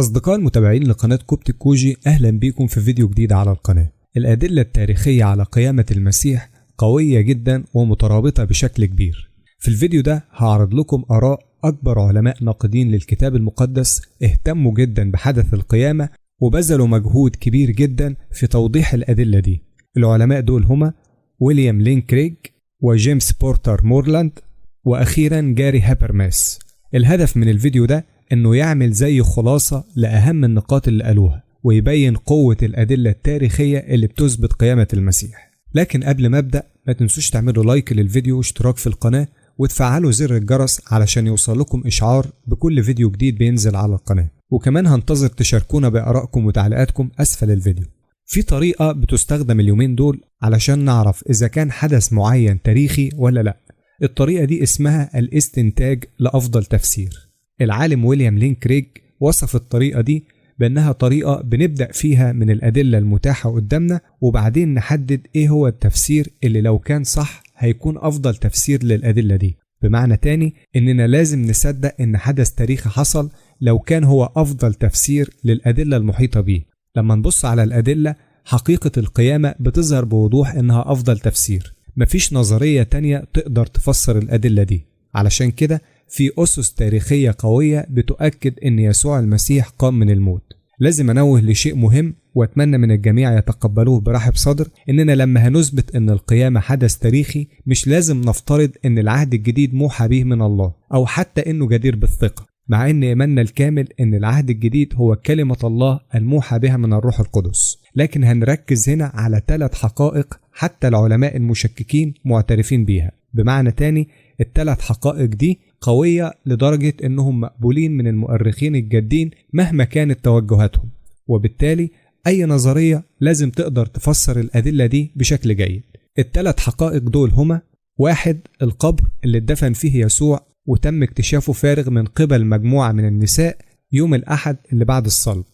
أصدقاء المتابعين لقناة كوبتك كوجي، أهلا بكم في فيديو جديد على القناة. الأدلة التاريخية على قيامة المسيح قوية جدا ومترابطة بشكل كبير. في الفيديو ده هعرض لكم آراء أكبر علماء ناقدين للكتاب المقدس اهتموا جدا بحدث القيامة وبذلوا مجهود كبير جدا في توضيح الأدلة دي. العلماء دول هما ويليام لين كريج وجيمس بورتر مورلاند وأخيرا جاري هابرماس. الهدف من الفيديو ده انه يعمل زي خلاصة لأهم النقاط اللي قالوها ويبين قوة الأدلة التاريخية اللي بتثبت قيامة المسيح. لكن قبل ما أبدأ ما تنسوش تعملوا لايك للفيديو واشتراك في القناة وتفعلوا زر الجرس علشان يوصل لكم إشعار بكل فيديو جديد بينزل على القناة. وكمان هنتظر تشاركونا بآرائكم وتعليقاتكم أسفل الفيديو. في طريقة بتستخدم اليومين دول علشان نعرف إذا كان حدث معين تاريخي ولا لأ. الطريقة دي اسمها الاستنتاج لأفضل تفسير. العالم ويليام لين كريج وصف الطريقة دي بأنها طريقة بنبدأ فيها من الأدلة المتاحة قدامنا وبعدين نحدد إيه هو التفسير اللي لو كان صح هيكون أفضل تفسير للأدلة دي. بمعنى تاني إننا لازم نصدق إن حدث تاريخي حصل لو كان هو أفضل تفسير للأدلة المحيطة بيه. لما نبص على الأدلة حقيقة القيامة بتظهر بوضوح إنها أفضل تفسير. مفيش نظرية تانية تقدر تفسر الأدلة دي. علشان كده في أسس تاريخية قوية بتؤكد إن يسوع المسيح قام من الموت. لازم أنوه لشيء مهم وأتمنى من الجميع يتقبلوه برحب صدر، إننا لما هنثبت إن القيامة حدث تاريخي مش لازم نفترض إن العهد الجديد موحى به من الله أو حتى إنه جدير بالثقة، مع إن إيماننا الكامل إن العهد الجديد هو كلمة الله الموحى بها من الروح القدس. لكن هنركز هنا على 3 حقائق حتى العلماء المشككين معترفين بيها. بمعنى تاني ال3 حقائق دي قوية لدرجة انهم مقبولين من المؤرخين الجادين مهما كانت توجهاتهم، وبالتالي اي نظرية لازم تقدر تفسر الادلة دي بشكل جيد. ال3 حقائق دول هما: 1. القبر اللي اتدفن فيه يسوع وتم اكتشافه فارغ من قبل مجموعة من النساء يوم الأحد اللي بعد الصلب.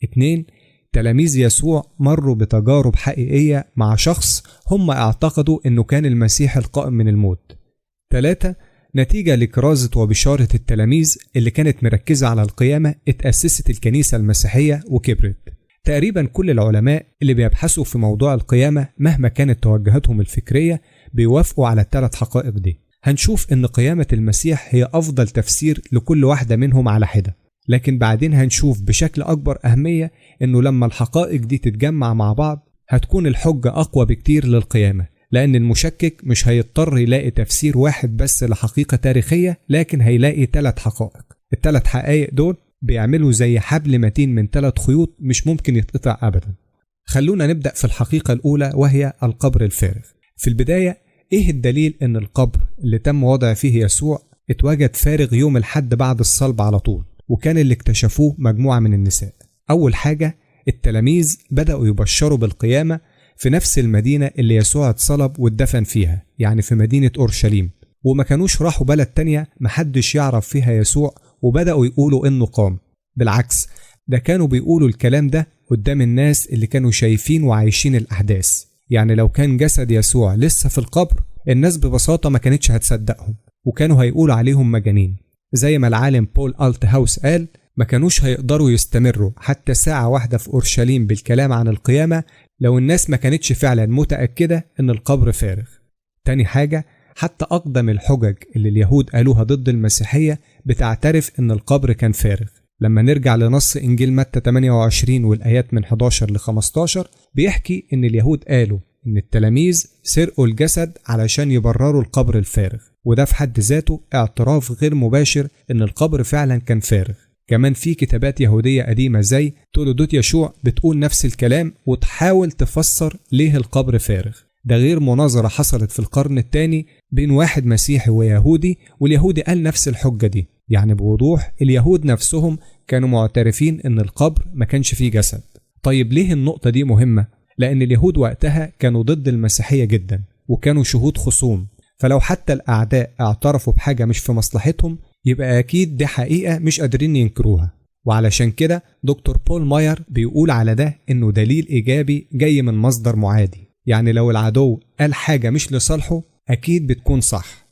2. تلاميذ يسوع مروا بتجارب حقيقية مع شخص هم اعتقدوا انه كان المسيح القائم من الموت. 3. نتيجة لكرازة وبشارة التلاميذ اللي كانت مركزة على القيامة اتأسست الكنيسة المسيحية وكبرت. تقريبا كل العلماء اللي بيبحثوا في موضوع القيامة مهما كانت توجهاتهم الفكرية بيوافقوا على ال3 حقائق دي. هنشوف ان قيامة المسيح هي افضل تفسير لكل واحدة منهم على حدة، لكن بعدين هنشوف بشكل اكبر اهمية انه لما الحقائق دي تتجمع مع بعض هتكون الحجة اقوى بكتير للقيامة، لأن المشكك مش هيضطر يلاقي تفسير واحد بس لحقيقة تاريخية، لكن هيلاقي 3 حقائق. ال3 حقائق دول بيعملوا زي حبل متين من 3 خيوط مش ممكن يتقطع أبدا. خلونا نبدأ في الحقيقة الأولى وهي القبر الفارغ. في البداية إيه الدليل إن القبر اللي تم وضع فيه يسوع اتوجد فارغ يوم الحد بعد الصلب على طول، وكان اللي اكتشفوه مجموعة من النساء؟ أول حاجة التلاميذ بدأوا يبشروا بالقيامة في نفس المدينة اللي يسوع اتصلب واتدفن فيها، يعني في مدينة أورشليم، وما كانوش راحوا بلد تانية محدش يعرف فيها يسوع وبدأوا يقولوا إنه قام. بالعكس، ده كانوا بيقولوا الكلام ده قدام الناس اللي كانوا شايفين وعايشين الأحداث. يعني لو كان جسد يسوع لسه في القبر الناس ببساطة ما كانتش هتصدقهم وكانوا هيقولوا عليهم مجانين. زي ما العالم بول ألتهاوس قال، ما كانوش هيقدروا يستمروا حتى ساعة واحدة في أورشليم بالكلام عن القيامة لو الناس ما كانتش فعلا متأكدة ان القبر فارغ. تاني حاجة، حتى أقدم الحجج اللي اليهود قالوها ضد المسيحية بتعترف ان القبر كان فارغ. لما نرجع لنص إنجيل متى 28 والآيات من 11 ل 15 بيحكي ان اليهود قالوا ان التلاميذ سرقوا الجسد علشان يبرروا القبر الفارغ، وده في حد ذاته اعتراف غير مباشر ان القبر فعلا كان فارغ. كمان في كتابات يهودية قديمة زي تولدوت يشوع بتقول نفس الكلام وتحاول تفسر ليه القبر فارغ. ده غير مناظرة حصلت في القرن الثاني بين واحد مسيحي ويهودي، واليهودي قال نفس الحجة دي. يعني بوضوح اليهود نفسهم كانوا معترفين ان القبر ما كانش فيه جسد. طيب ليه النقطة دي مهمة؟ لأن اليهود وقتها كانوا ضد المسيحية جدا وكانوا شهود خصوم، فلو حتى الأعداء اعترفوا بحاجة مش في مصلحتهم يبقى أكيد دي حقيقة مش قادرين ينكروها. وعلشان كده دكتور بول ماير بيقول على ده إنه دليل إيجابي جاي من مصدر معادي. يعني لو العدو قال حاجة مش لصالحه أكيد بتكون صح.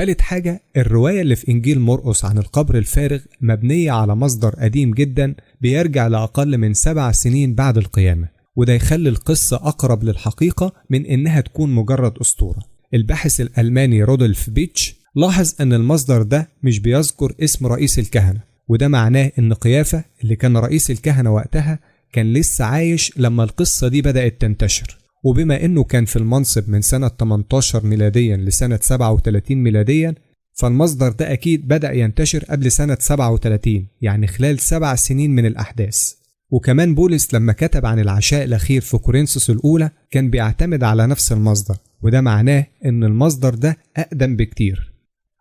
تالت حاجة، الرواية اللي في إنجيل مرقس عن القبر الفارغ مبنية على مصدر قديم جدا بيرجع لأقل من 7 سنين بعد القيامة، وده يخلي القصة أقرب للحقيقة من إنها تكون مجرد أسطورة. الباحث الألماني رودولف بيتش لاحظ أن المصدر ده مش بيذكر اسم رئيس الكهنة، وده معناه أن قيافة اللي كان رئيس الكهنة وقتها كان لسه عايش لما القصة دي بدأت تنتشر، وبما أنه كان في المنصب من سنة 18 ميلاديا لسنة 37 ميلاديا، فالمصدر ده أكيد بدأ ينتشر قبل سنة 37، يعني خلال 7 سنين من الأحداث. وكمان بولس لما كتب عن العشاء الأخير في كورنثوس الأولى كان بيعتمد على نفس المصدر، وده معناه أن المصدر ده أقدم بكتير.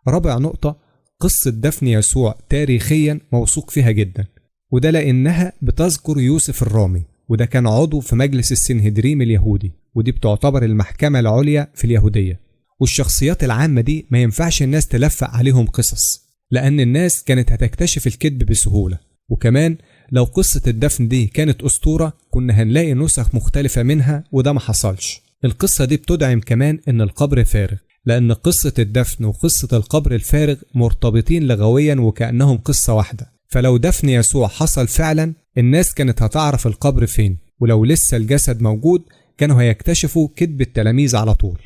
رابع نقطة، قصة دفن يسوع تاريخيا موثوق فيها جدا، وده لأنها بتذكر يوسف الرامي، وده كان عضو في مجلس السنهدريم اليهودي، ودي بتعتبر المحكمة العليا في اليهودية. والشخصيات العامة دي ما ينفعش الناس تلفق عليهم قصص، لأن الناس كانت هتكتشف الكذب بسهولة. وكمان لو قصة الدفن دي كانت أسطورة كنا هنلاقي نسخ مختلفة منها، وده ما حصلش. القصة دي بتدعم كمان إن القبر فارغ، لأن قصة الدفن وقصة القبر الفارغ مرتبطين لغويا وكأنهم قصة واحدة. فلو دفن يسوع حصل فعلا الناس كانت هتعرف القبر فين، ولو لسه الجسد موجود كانوا هيكتشفوا كذب التلاميذ على طول.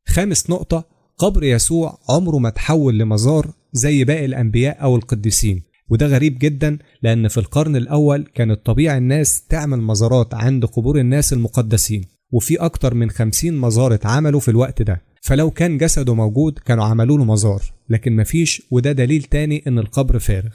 خامس نقطة، قبر يسوع عمره ما تحول لمزار زي باقي الأنبياء أو القديسين، وده غريب جدا لأن في القرن الأول كانت طبيعي الناس تعمل مزارات عند قبور الناس المقدسين، وفي أكتر من 50 مزار اتعملوا في الوقت ده. فلو كان جسده موجود كانوا عملوا له مزار، لكن مفيش، وده دليل تاني إن القبر فارغ.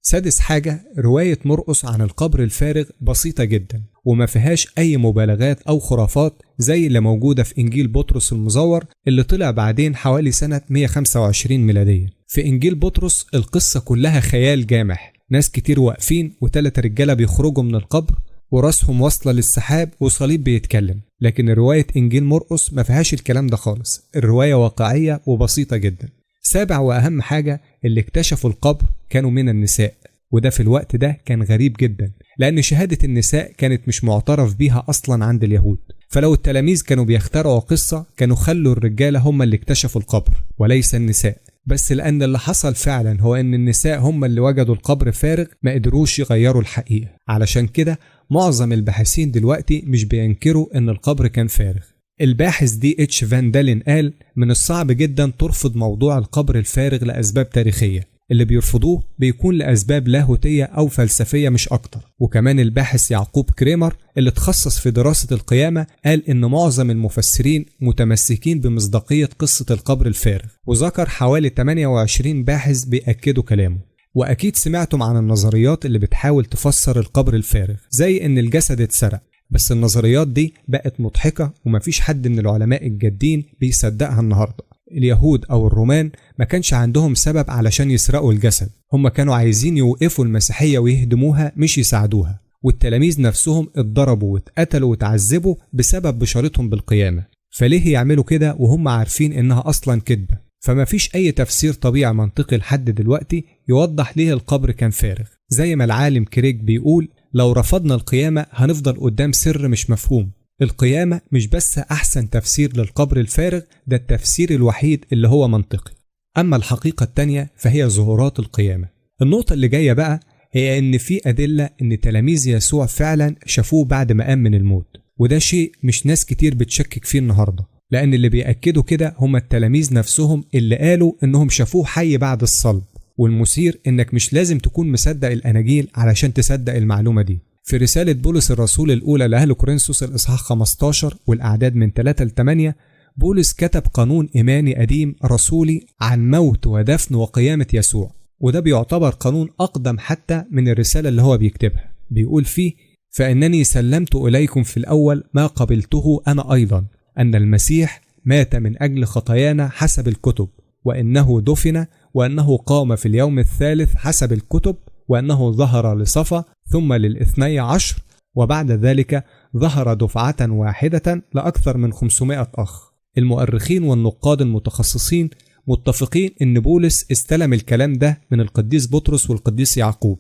سادس حاجة، رواية مرقس عن القبر الفارغ بسيطة جدا وما فيهاش أي مبالغات أو خرافات زي اللي موجودة في إنجيل بطرس المزور اللي طلع بعدين حوالي سنة 125 ميلادية. في إنجيل بطرس القصة كلها خيال جامح، ناس كتير واقفين و3 رجالة بيخرجوا من القبر وراسهم واصلة للسحاب وصليب بيتكلم، لكن رواية إنجيل مرقس ما فيهاش الكلام ده خالص، الرواية واقعية وبسيطة جدا. سابع وأهم حاجة، اللي اكتشفوا القبر كانوا من النساء، وده في الوقت ده كان غريب جدا لأن شهادة النساء كانت مش معترف بيها أصلا عند اليهود. فلو التلاميذ كانوا بيخترعوا قصة كانوا خلوا الرجالة هم اللي اكتشفوا القبر وليس النساء، بس لأن اللي حصل فعلا هو أن النساء هم اللي وجدوا القبر فارغ ما قدروش يغيروا الحقيقة. علشان كده معظم الباحثين دلوقتي مش بينكروا أن القبر كان فارغ. الباحث D.H. فان دالين قال من الصعب جدا ترفض موضوع القبر الفارغ لأسباب تاريخية، اللي بيرفضوه بيكون لأسباب لاهوتية أو فلسفية مش أكتر. وكمان الباحث يعقوب كريمر اللي تخصص في دراسة القيامة قال إن معظم المفسرين متمسكين بمصداقية قصة القبر الفارغ، وذكر حوالي 28 باحث بيأكدوا كلامه. وأكيد سمعتم عن النظريات اللي بتحاول تفسر القبر الفارغ زي إن الجسد اتسرق، بس النظريات دي بقت مضحكة ومفيش حد من العلماء الجادين بيصدقها النهاردة. اليهود أو الرومان ما كانش عندهم سبب علشان يسرقوا الجسد، هم كانوا عايزين يوقفوا المسيحية ويهدموها مش يساعدوها، والتلاميذ نفسهم اتضربوا واتقتلوا وتعذبوا بسبب بشارتهم بالقيامة، فليه يعملوا كده وهم عارفين إنها أصلا كذبة؟ فما فيش أي تفسير طبيعي منطقي لحد دلوقتي يوضح ليه القبر كان فارغ. زي ما العالم كريج بيقول لو رفضنا القيامة هنفضل قدام سر مش مفهوم. القيامة مش بس أحسن تفسير للقبر الفارغ، ده التفسير الوحيد اللي هو منطقي. أما الحقيقة التانية فهي ظهورات القيامة. النقطة اللي جاية بقى هي إن في أدلة إن تلاميذ يسوع فعلا شافوه بعد ما قام من الموت، وده شيء مش ناس كتير بتشكك فيه النهاردة، لأن اللي بيأكدوا كده هم التلاميذ نفسهم اللي قالوا إنهم شافوه حي بعد الصلب. والمثير إنك مش لازم تكون مصدق الأناجيل علشان تصدق المعلومة دي. في رسالة بولس الرسول الأولى لأهل كورنثوس الإصحاح 15 والأعداد من 3 ل 8 بولس كتب قانون إيماني قديم رسولي عن موت ودفن وقيامة يسوع، وده بيعتبر قانون أقدم حتى من الرسالة اللي هو بيكتبها. بيقول فيه: فإنني سلمت إليكم في الأول ما قبلته أنا أيضا، أن المسيح مات من أجل خطايانا حسب الكتب، وإنه دفن، وأنه قام في اليوم الثالث حسب الكتب، وأنه ظهر لصفا ثم لل12، وبعد ذلك ظهر دفعة واحدة لأكثر من 500 أخ. المؤرخين والنقاد المتخصصين متفقين إن بولس استلم الكلام ده من القديس بطرس والقديس يعقوب،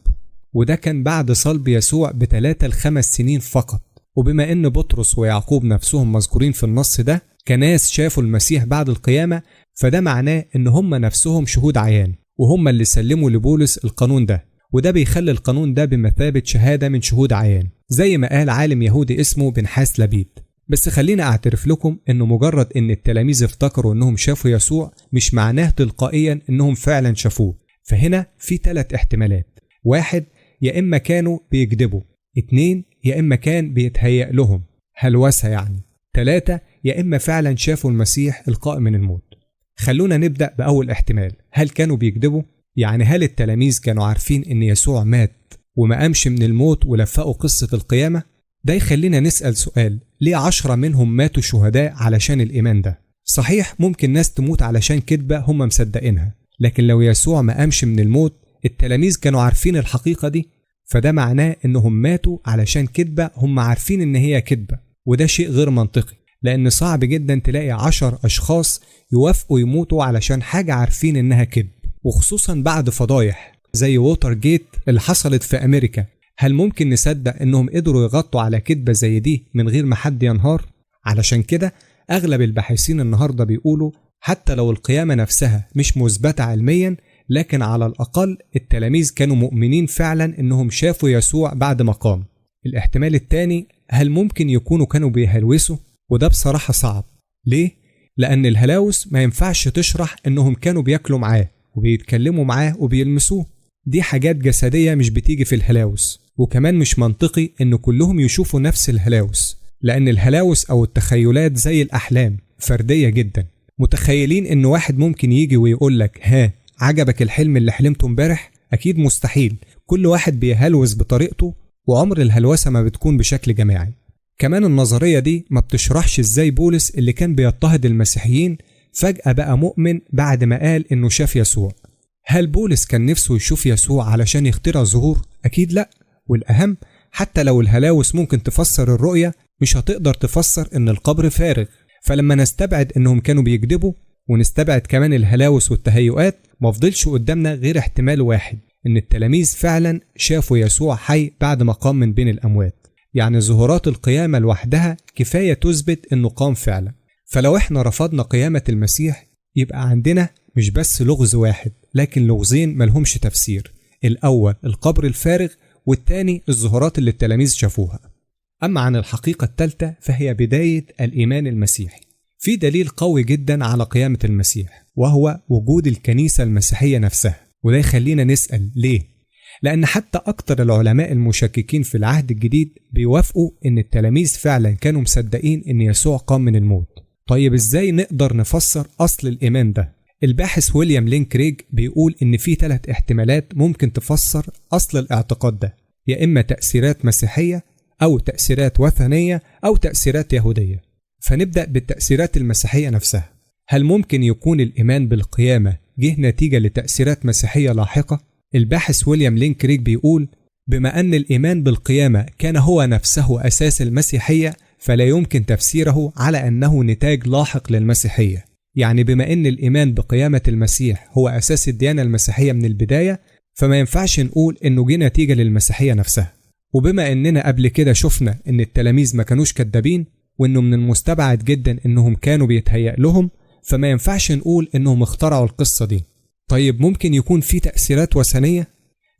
وده كان بعد صلب يسوع ب3 ل 5 سنين فقط. وبما إن بطرس ويعقوب نفسهم مذكورين في النص ده كناس شافوا المسيح بعد القيامة، فده معناه إن هم نفسهم شهود عيان، وهم اللي سلموا لبولس القانون ده، وده بيخلي القانون ده بمثابة شهادة من شهود عيان، زي ما قال عالم يهودي اسمه بنحاس لبيد. بس خلينا أعترف لكم إنه مجرد إن التلاميذ افتكروا إنهم شافوا يسوع مش معناه تلقائيا إنهم فعلا شافوه. فهنا في 3 احتمالات: 1، يا إما كانوا بيكذبوا، 2، يا إما كان بيتهيأ لهم هلوسة يعني، 3، يا إما فعلا شافوا المسيح القائم من الموت. خلونا نبدأ بأول احتمال. هل كانوا بيكذبوا؟ يعني هل التلاميذ كانوا عارفين إن يسوع مات وما قامش من الموت ولفقوا قصة القيامة؟ ده يخلينا نسأل سؤال: ليه 10 منهم ماتوا شهداء علشان الإيمان ده؟ صحيح ممكن ناس تموت علشان كذبة هم مصدقينها، لكن لو يسوع ما قامش من الموت التلاميذ كانوا عارفين الحقيقة دي، فده معناه إنهم ماتوا علشان كذبة هم عارفين إن هي كذبة، وده شيء غير منطقي، لأن صعب جدا تلاقي 10 أشخاص يوافقوا يموتوا علشان حاجة عارفين إنها كذب، وخصوصا بعد فضايح زي ووتر جيت اللي حصلت في أمريكا. هل ممكن نصدق إنهم قدروا يغطوا على كذبة زي دي من غير ما حد ينهار؟ علشان كده أغلب الباحثين النهاردة بيقولوا حتى لو القيامة نفسها مش مثبتة علميا، لكن على الأقل التلاميذ كانوا مؤمنين فعلا إنهم شافوا يسوع بعد ما قام. الاحتمال الثاني: هل ممكن يكونوا كانوا بيهلوسوا؟ وده بصراحة صعب. ليه؟ لأن الهلاوس ما ينفعش تشرح إنهم كانوا بياكلوا معاه وبيتكلموا معاه وبيلمسوه، دي حاجات جسدية مش بتيجي في الهلاوس، وكمان مش منطقي إن كلهم يشوفوا نفس الهلاوس، لأن الهلاوس أو التخيلات زي الأحلام فردية جدا. متخيلين إن واحد ممكن يجي ويقول لك ها عجبك الحلم اللي حلمته امبارح؟ أكيد مستحيل، كل واحد بيهلوس بطريقته، وعمر الهلوسة ما بتكون بشكل جماعي. كمان النظرية دي ما بتشرحش إزاي بولس اللي كان بيضطهد المسيحيين فجأة بقى مؤمن بعد ما قال إنه شاف يسوع. هل بولس كان نفسه يشوف يسوع علشان يخترع ظهور؟ أكيد لأ. والأهم، حتى لو الهلاوس ممكن تفسر الرؤية مش هتقدر تفسر إن القبر فارغ. فلما نستبعد إنهم كانوا بيكذبوا ونستبعد كمان الهلاوس والتهيؤات، ما فضلش قدامنا غير احتمال واحد: إن التلاميذ فعلا شافوا يسوع حي بعد ما قام من بين الأموات. يعني ظهورات القيامة لوحدها كفاية تثبت إنه قام فعلا. فلو إحنا رفضنا قيامة المسيح يبقى عندنا مش بس لغز واحد، لكن لغزين ملهمش تفسير: الأول القبر الفارغ، والتاني الظهورات اللي التلاميذ شافوها. أما عن الحقيقة الثالثة فهي بداية الإيمان المسيحي. في دليل قوي جدا على قيامة المسيح، وهو وجود الكنيسة المسيحية نفسها. وده يخلينا نسأل ليه؟ لأن حتى أكتر العلماء المشككين في العهد الجديد بيوافقوا إن التلاميذ فعلا كانوا مصدقين إن يسوع قام من الموت. طيب إزاي نقدر نفسر أصل الإيمان ده؟ الباحث ويليام لين كريج بيقول إن في 3 احتمالات ممكن تفسر أصل الاعتقاد ده: يا إما تأثيرات مسيحية، أو تأثيرات وثنية، أو تأثيرات يهودية. فنبدأ بالتأثيرات المسيحية نفسها. هل ممكن يكون الإيمان بالقيامة جه نتيجة لتأثيرات مسيحية لاحقة؟ الباحث ويليام لين كريج بيقول: بما أن الإيمان بالقيامة كان هو نفسه أساس المسيحية، فلا يمكن تفسيره على أنه نتاج لاحق للمسيحية. يعني بما أن الإيمان بقيامة المسيح هو أساس الديانة المسيحية من البداية، فما ينفعش نقول أنه جه نتيجة للمسيحية نفسها. وبما أننا قبل كده شفنا أن التلاميذ ما كانوش كدابين، وأنه من المستبعد جدا أنهم كانوا بيتهيأ لهم، فما ينفعش نقول أنهم اخترعوا القصة دي. طيب ممكن يكون في تأثيرات وثنية؟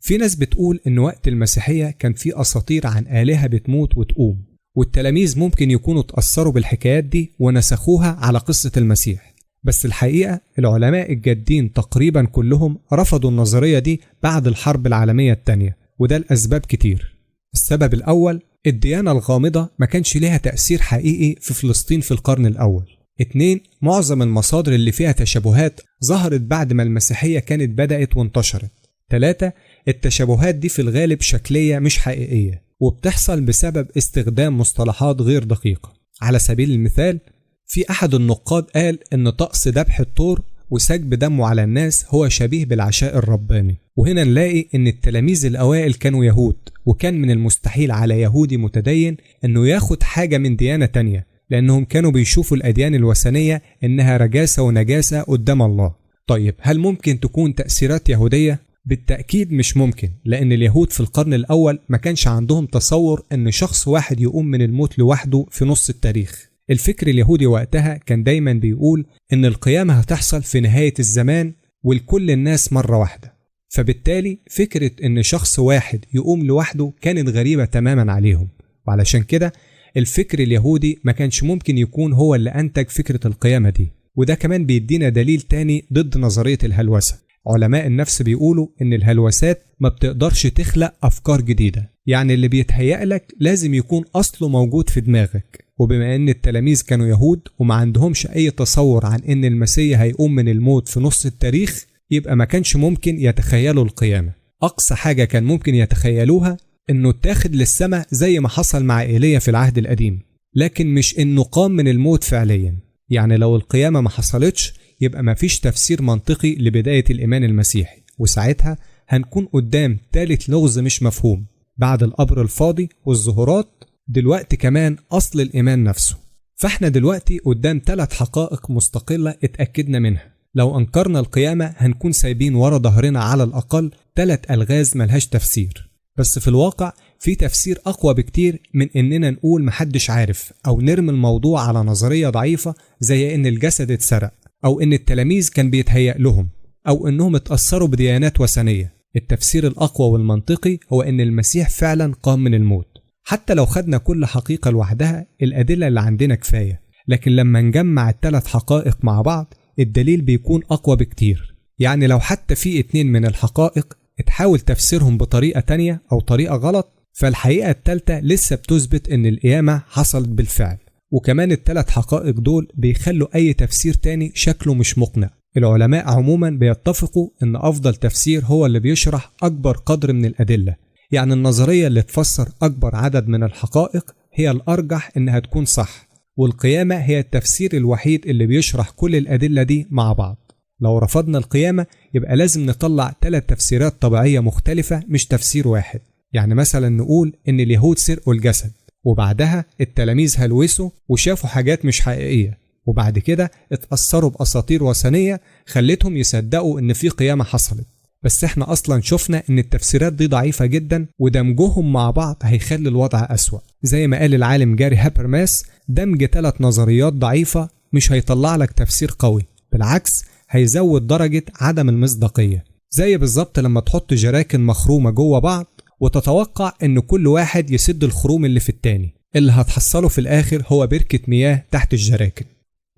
في ناس بتقول أن وقت المسيحية كان في أساطير عن آلهة بتموت وتقوم، والتلاميذ ممكن يكونوا تأثروا بالحكايات دي ونسخوها على قصة المسيح. بس الحقيقة العلماء الجادين تقريبا كلهم رفضوا النظرية دي بعد الحرب العالمية الثانية، وده لأسباب كتير. السبب الأول: الديانة الغامضة ما كانش لها تأثير حقيقي في فلسطين في القرن الأول. 2. معظم المصادر اللي فيها تشابهات ظهرت بعد ما المسيحية كانت بدأت وانتشرت. 3. التشابهات دي في الغالب شكلية مش حقيقية، وبتحصل بسبب استخدام مصطلحات غير دقيقة. على سبيل المثال، في أحد النقاد قال إن طقس ذبح الطور وسكب دمه على الناس هو شبيه بالعشاء الرباني. وهنا نلاقي إن التلاميذ الأوائل كانوا يهود، وكان من المستحيل على يهودي متدين إنه ياخد حاجة من ديانة تانية، لأنهم كانوا بيشوفوا الأديان الوثنية إنها رجاسة ونجاسة قدام الله. طيب هل ممكن تكون تأثيرات يهودية؟ بالتأكيد مش ممكن، لأن اليهود في القرن الأول ما كانش عندهم تصور إن شخص واحد يقوم من الموت لوحده في نص التاريخ. الفكر اليهودي وقتها كان دايما بيقول إن القيامة هتحصل في نهاية الزمان ولكل الناس مرة واحدة، فبالتالي فكرة إن شخص واحد يقوم لوحده كانت غريبة تماما عليهم، وعلشان كده الفكر اليهودي ما كانش ممكن يكون هو اللي أنتج فكرة القيامة دي. وده كمان بيدينا دليل تاني ضد نظرية الهلوسة. علماء النفس بيقولوا إن الهلوسات ما بتقدرش تخلق أفكار جديدة، يعني اللي بيتهيأ لك لازم يكون أصله موجود في دماغك. وبما إن التلاميذ كانوا يهود وما عندهمش أي تصور عن إن المسيح هيقوم من الموت في نص التاريخ، يبقى ما كانش ممكن يتخيلوا القيامة. أقصى حاجة كان ممكن يتخيلوها إنه اتاخد للسماء زي ما حصل مع إيليا في العهد القديم، لكن مش إنه قام من الموت فعليا. يعني لو القيامة ما حصلتش يبقى ما فيش تفسير منطقي لبداية الإيمان المسيحي، وساعتها هنكون قدام ثالث لغز مش مفهوم. بعد القبر الفاضي والظهورات دلوقتي كمان أصل الإيمان نفسه. فاحنا دلوقتي قدام 3 حقائق مستقلة اتأكدنا منها. لو أنكرنا القيامة هنكون سايبين ورا ظهرنا على الأقل 3 ألغاز ملهاش تفسير. بس في الواقع في تفسير أقوى بكتير من إننا نقول محدش عارف، أو نرمي الموضوع على نظرية ضعيفة زي إن الجسد اتسرق، أو إن التلاميذ كان بيتهيأ لهم، أو إنهم اتأثروا بديانات وثنية. التفسير الأقوى والمنطقي هو إن المسيح فعلا قام من الموت. حتى لو خدنا كل حقيقة لوحدها الأدلة اللي عندنا كفاية، لكن لما نجمع ال3 حقائق مع بعض الدليل بيكون أقوى بكتير. يعني لو حتى في 2 من الحقائق تحاول تفسيرهم بطريقة تانية أو طريقة غلط، فالحقيقة التالتة لسه بتثبت إن القيامة حصلت بالفعل. وكمان ال3 حقائق دول بيخلوا أي تفسير تاني شكله مش مقنع. العلماء عموما بيتفقوا إن أفضل تفسير هو اللي بيشرح أكبر قدر من الأدلة. يعني النظرية اللي تفسر أكبر عدد من الحقائق هي الأرجح إنها تكون صح، والقيامة هي التفسير الوحيد اللي بيشرح كل الأدلة دي مع بعض. لو رفضنا القيامة يبقى لازم نطلع 3 تفسيرات طبيعية مختلفة مش تفسير واحد. يعني مثلا نقول إن اليهود سرقوا الجسد، وبعدها التلاميذ هلوسوا وشافوا حاجات مش حقيقية، وبعد كده اتأثروا بأساطير وثنية خلتهم يصدقوا إن في قيامة حصلت. بس احنا أصلا شفنا إن التفسيرات دي ضعيفة جدا، ودمجهم مع بعض هيخلي الوضع أسوأ. زي ما قال العالم جاري هابرماس، دمج 3 نظريات ضعيفة مش هيطلع لك تفسير قوي، بالعكس هيزود درجة عدم المصداقية. زي بالظبط لما تحط جراكن مخرومة جوه بعض وتتوقع إن كل واحد يسد الخروم اللي في التاني، اللي هتحصله في الآخر هو بركة مياه تحت الجراكن.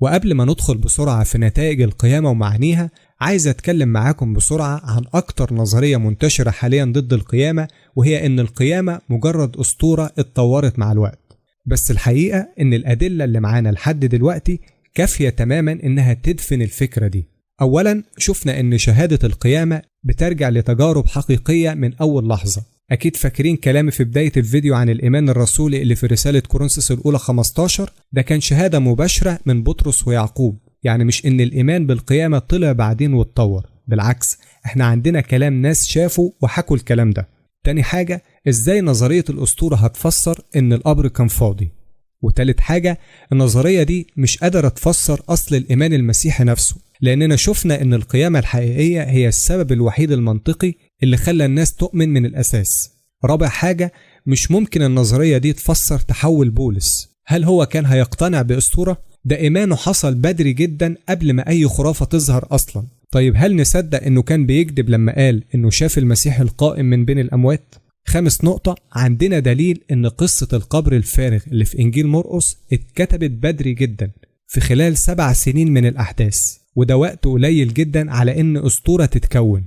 وقبل ما ندخل بسرعة في نتائج القيامة ومعانيها، عايز أتكلم معاكم بسرعة عن أكتر نظرية منتشرة حاليا ضد القيامة، وهي إن القيامة مجرد أسطورة اتطورت مع الوقت. بس الحقيقة إن الأدلة اللي معانا لحد دلوقتي كافية تماما إنها تدفن الفكرة دي. أولا شفنا إن شهادة القيامة بترجع لتجارب حقيقية من أول لحظة. أكيد فاكرين كلامي في بداية الفيديو عن الإيمان الرسولي اللي في رسالة كورنثوس الأولى 15، ده كان شهادة مباشرة من بطرس ويعقوب. يعني مش إن الإيمان بالقيامة طلع بعدين واتطور، بالعكس احنا عندنا كلام ناس شافوا وحكوا الكلام ده. تاني حاجة، إزاي نظرية الأسطورة هتفسر إن القبر كان فاضي. وتالت حاجة، النظرية دي مش قادرة تفسر أصل الإيمان المسيحي نفسه، لأننا شفنا إن القيامة الحقيقية هي السبب الوحيد المنطقي اللي خلى الناس تؤمن من الأساس. رابع حاجة، مش ممكن النظرية دي تفسر تحول بولس. هل هو كان هيقتنع بأسطورة؟ ده إيمانه حصل بدري جدا قبل ما أي خرافة تظهر أصلا. طيب هل نصدق إنه كان بيكذب لما قال إنه شاف المسيح القائم من بين الأموات؟ خامس نقطة، عندنا دليل إن قصة القبر الفارغ اللي في إنجيل مرقس اتكتبت بدري جدا في خلال 7 سنين من الأحداث، وده وقت قليل جدا على إن أسطورة تتكون.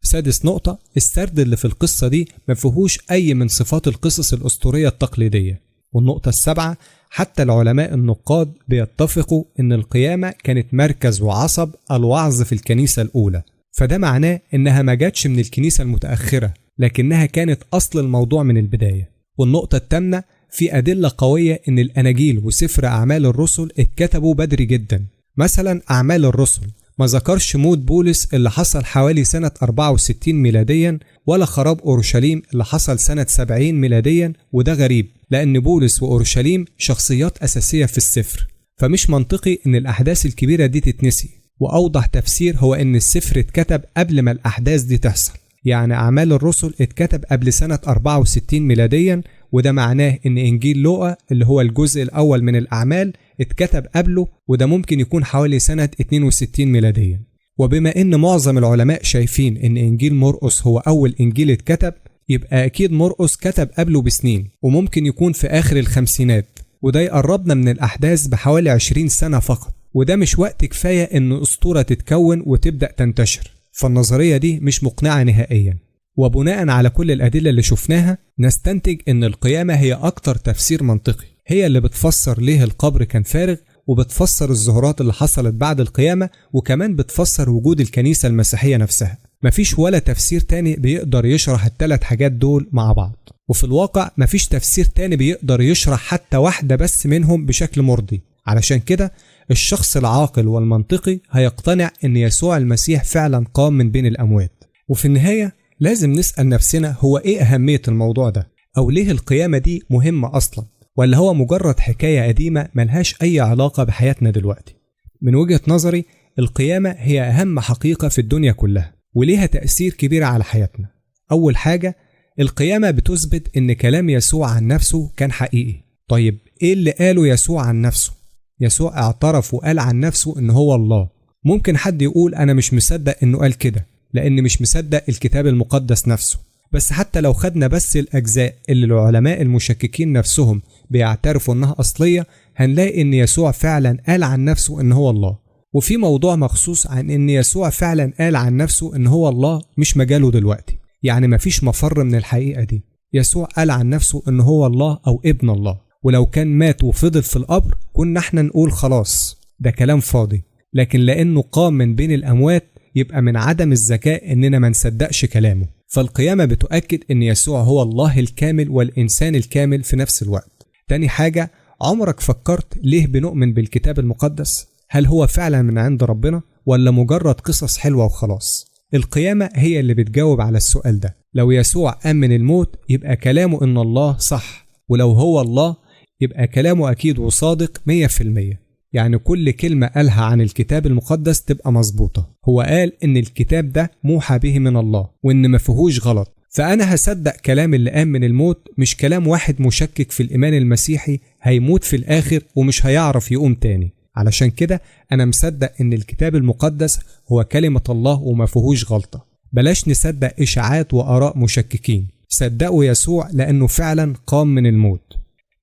سادس نقطة، السرد اللي في القصة دي ما فيهوش أي من صفات القصص الأسطورية التقليدية. والنقطة السابعة، حتى العلماء النقاد بيتفقوا إن القيامة كانت مركز وعصب الوعظ في الكنيسة الأولى، فده معناه إنها ما جاتش من الكنيسة المتأخرة، لكنها كانت أصل الموضوع من البداية. والنقطة الثامنة، في أدلة قوية إن الأناجيل وسفر أعمال الرسل اتكتبوا بدري جدا. مثلا أعمال الرسل ما ذكرش موت بولس اللي حصل حوالي سنة 64 ميلاديا، ولا خراب أورشليم اللي حصل سنة 70 ميلاديا، وده غريب لأن بولس وأورشليم شخصيات أساسية في السفر، فمش منطقي إن الأحداث الكبيرة دي تتنسي. وأوضح تفسير هو إن السفر اتكتب قبل ما الأحداث دي تحصل، يعني أعمال الرسل اتكتب قبل سنة 64 ميلاديا، وده معناه إن إنجيل لوقا اللي هو الجزء الأول من الأعمال اتكتب قبله، وده ممكن يكون حوالي سنة 62 ميلاديا. وبما ان معظم العلماء شايفين ان انجيل مرقس هو اول انجيل اتكتب، يبقى اكيد مرقس كتب قبله بسنين، وممكن يكون في اخر الخمسينات، وده يقربنا من الاحداث بحوالي 20 سنة فقط. وده مش وقت كفاية ان اسطورة تتكون وتبدأ تنتشر، فالنظرية دي مش مقنعة نهائيا. وبناء على كل الأدلة اللي شفناها نستنتج ان القيامة هي اكتر تفسير منطقي، هي اللي بتفسر ليه القبر كان فارغ، وبتفسر الظهورات اللي حصلت بعد القيامة، وكمان بتفسر وجود الكنيسة المسيحية نفسها. مفيش ولا تفسير تاني بيقدر يشرح الثلاث حاجات دول مع بعض، وفي الواقع مفيش تفسير تاني بيقدر يشرح حتى واحدة بس منهم بشكل مرضي. علشان كده الشخص العاقل والمنطقي هيقتنع ان يسوع المسيح فعلا قام من بين الأموات. وفي النهاية لازم نسأل نفسنا، هو ايه أهمية الموضوع ده؟ او ليه القيامة دي مهمة اصلا؟ ولا هو مجرد حكاية قديمة ملهاش اي علاقة بحياتنا دلوقتي؟ من وجهة نظري القيامة هي اهم حقيقة في الدنيا كلها، وليها تأثير كبير على حياتنا. اول حاجة، القيامة بتثبت ان كلام يسوع عن نفسه كان حقيقي. طيب ايه اللي قاله يسوع عن نفسه؟ يسوع اعترف وقال عن نفسه ان هو الله. ممكن حد يقول انا مش مصدق انه قال كده، لان مش مصدق الكتاب المقدس نفسه. بس حتى لو خدنا بس الاجزاء اللي العلماء المشككين نفسهم بيعترفوا انها اصلية، هنلاقي ان يسوع فعلا قال عن نفسه ان هو الله. وفي موضوع مخصوص عن ان يسوع فعلا قال عن نفسه ان هو الله مش مجاله دلوقتي، يعني مفيش مفر من الحقيقة دي. يسوع قال عن نفسه ان هو الله او ابن الله، ولو كان مات وفضل في القبر كنا احنا نقول خلاص ده كلام فاضي، لكن لانه قام من بين الاموات يبقى من عدم الذكاء اننا ما نصدقش كلامه. فالقيامة بتؤكد ان يسوع هو الله الكامل والانسان الكامل في نفس الوقت. تاني حاجة، عمرك فكرت ليه بنؤمن بالكتاب المقدس؟ هل هو فعلا من عند ربنا ولا مجرد قصص حلوة وخلاص؟ القيامة هي اللي بتجاوب على السؤال ده. لو يسوع قام من الموت يبقى كلامه ان الله صح، ولو هو الله يبقى كلامه اكيد وصادق 100%. يعني كل كلمة قالها عن الكتاب المقدس تبقى مظبوطة. هو قال ان الكتاب ده موحى به من الله وان ما فيهوش غلط، فأنا هصدق كلام اللي قام من الموت، مش كلام واحد مشكك في الإيمان المسيحي هيموت في الآخر ومش هيعرف يقوم تاني. علشان كده أنا مصدق إن الكتاب المقدس هو كلمة الله وما فيهوش غلطة. بلاش نصدق إشاعات وآراء مشككين، صدقوا يسوع لأنه فعلا قام من الموت.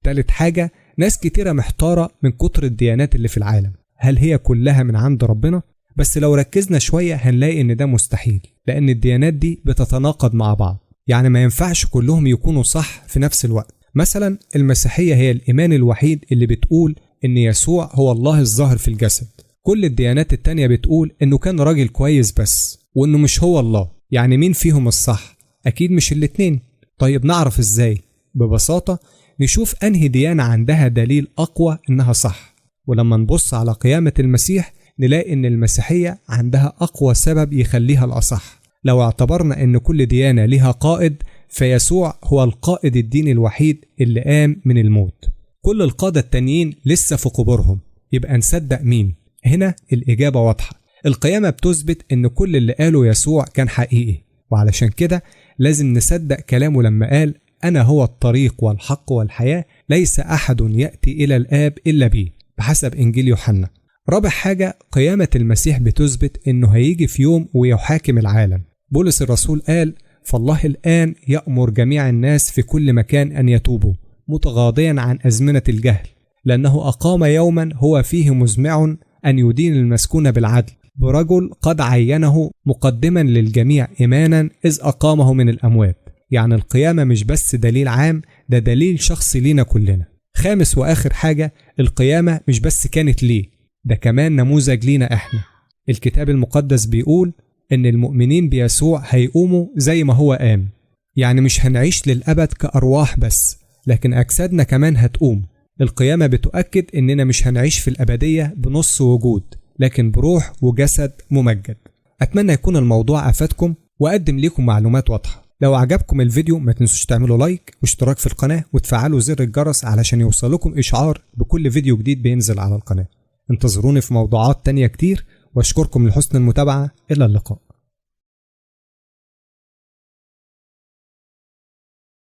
تالت حاجة، ناس كتيرة محتارة من كتر الديانات اللي في العالم، هل هي كلها من عند ربنا؟ بس لو ركزنا شوية هنلاقي إن ده مستحيل، لأن الديانات دي بتتناقض مع بعض، يعني ما ينفعش كلهم يكونوا صح في نفس الوقت. مثلا المسيحية هي الإيمان الوحيد اللي بتقول إن يسوع هو الله الظاهر في الجسد. كل الديانات التانية بتقول إنه كان راجل كويس بس، وإنه مش هو الله. يعني مين فيهم الصح؟ أكيد مش الاتنين. طيب نعرف إزاي؟ ببساطة نشوف أنهي ديانة عندها دليل أقوى إنها صح، ولما نبص على قيامة المسيح نلاقي إن المسيحية عندها أقوى سبب يخليها الأصح. لو اعتبرنا إن كل ديانة لها قائد، فيسوع هو القائد الديني الوحيد اللي قام من الموت. كل القادة التانيين لسه في قبورهم، يبقى نصدق مين؟ هنا الإجابة واضحة. القيامة بتثبت إن كل اللي قاله يسوع كان حقيقي، وعلشان كده لازم نصدق كلامه لما قال أنا هو الطريق والحق والحياة، ليس أحد يأتي إلى الآب إلا بي، بحسب إنجيل يوحنا. رابع حاجة، قيامة المسيح بتثبت إنه هيجي في يوم ويحاكم العالم. بولس الرسول قال فالله الآن يأمر جميع الناس في كل مكان أن يتوبوا، متغاضيا عن أزمنة الجهل، لأنه أقام يوما هو فيه مزمع أن يدين المسكون بالعدل برجل قد عينه مقدما للجميع إيمانا إذ أقامه من الأموات. يعني القيامة مش بس دليل عام، ده دليل شخصي لينا كلنا. خامس وآخر حاجة، القيامة مش بس كانت ليه، ده كمان نموذج لينا إحنا. الكتاب المقدس بيقول إن المؤمنين بيسوع هيقوموا زي ما هو قام، يعني مش هنعيش للأبد كأرواح بس، لكن أجسادنا كمان هتقوم. القيامة بتؤكد إننا مش هنعيش في الأبدية بنص وجود، لكن بروح وجسد ممجد. أتمنى يكون الموضوع أفادكم وأقدم لكم معلومات واضحة. لو عجبكم الفيديو ما تنسوش تعملوا لايك واشتراك في القناة وتفعلوا زر الجرس علشان يوصلكم إشعار بكل فيديو جديد بينزل على القناة. انتظروني في موضوعات تانية كتير، واشكركم لحسن المتابعة. إلى اللقاء.